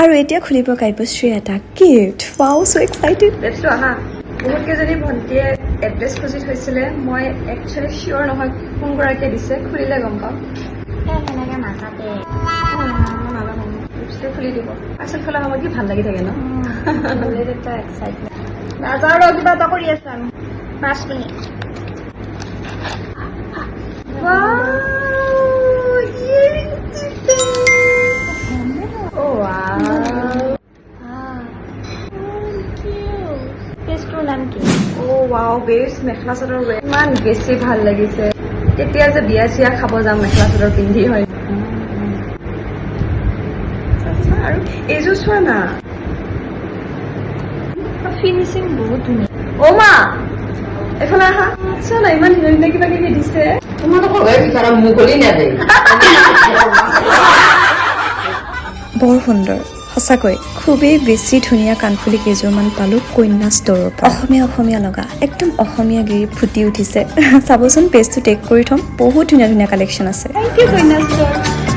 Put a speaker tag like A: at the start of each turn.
A: আৰু এতিয়া খুলিব কাব্যশ্ৰী এটা গিফ্ট ওয়াও সো এক্সাইটেড
B: লেটছো আহা বহুত কেইজনী ভণ্টিয়ে এড্ৰেছ খুজি থৈছিলে মই একচুৱেলি চিয়ৰ নহয় কোন গৰাকীয়ে দিছে খুলিলে গম পাম
C: সেনেকে নাকাটে
B: লিপষ্টিক খুলি দিব পাৰ্চেল খোলা সময় কি ভাল লাগি থাকে ন
C: এটা এক্সাইটমেণ্ট নাজানো কিবা এটা কৰি আছো আমি 5 মিনিট
B: মেখেলা চাদৰ ইমান বেছি ভাল লাগিছে কেতিয়া যে বিয়া চিয়া খাব যাম মেখেলা চাদৰ পিন্ধি হয় আৰু এইযোৰ চোৱা না
C: ফিনিচিং বহুত ধুনীয়া
B: অ মা এফালে আহা চোৱা না ইমান ধুনীয়া ধুনীয়া কিবা কিবি দিছে
D: তোমালোকৰ ঘৰে বিচাৰা মুকলি নাযায়
A: বৰ সুন্দৰ সঁচাকৈ খুবেই বেছি ধুনীয়া কাণফুলি কেইযোৰমান পালোঁ কন্যা ষ্টৰৰ পৰা অসমীয়া লগা একদম অসমীয়া গিৰি ফুটি উঠিছে চাবচোন পেজটো টেগ কৰি থ'ম বহুত ধুনীয়া ধুনীয়া কালেকশ্যন আছে
B: থেংক ইউ কন্যা ষ্টৰ